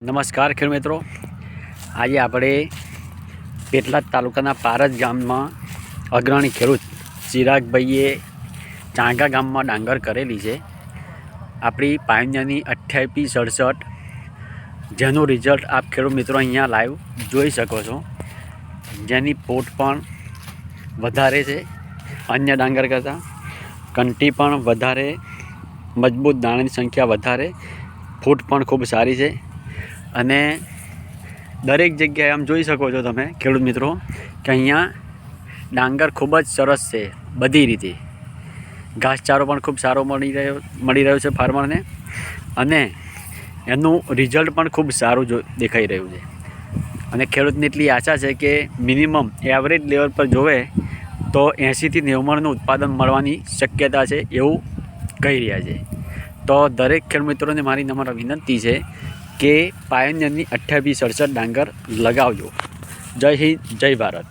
નમસ્કાર ખેડૂત મિત્રો, આજે આપણે પેટલાદ તાલુકાના પારજ ગામમાં અગ્રણી ખેડૂત ચિરાગભાઈએ ચાંગા ગામમાં ડાંગર કરેલી છે. આપણી પાયોનિયરની 2867 જેનું રિઝલ્ટ આપ ખેડૂત મિત્રો અહીંયા લાઈવ જોઈ શકો છો, જેની પોટ પણ વધારે છે અન્ય ડાંગર કરતાં, કંટી પણ વધારે મજબૂત, દાણાની સંખ્યા વધારે, ફૂટ પણ ખૂબ સારી છે. અને દરેક જગ્યાએ આમ જોઈ શકો છો તમે ખેડૂત મિત્રો કે અહીંયા ડાંગર ખૂબ જ સરસ છે. બધી રીતે ઘાસચારો પણ ખૂબ સારો મળી રહ્યો છે ફાર્મરને, અને એનું રિઝલ્ટ પણ ખૂબ સારું દેખાઈ રહ્યું છે. અને ખેડૂતને એટલી આશા છે કે મિનિમમ એવરેજ લેવલ પર જોવે તો 80થી 90 મણનું ઉત્પાદન મળવાની શક્યતા છે એવું કહી રહ્યા છે. તો દરેક ખેડૂત મિત્રોને મારી નમ્ર વિનંતી છે કે પાયોનિયરની 2867 ડાંગર લગાવજો. જય હિન્દ, જય ભારત.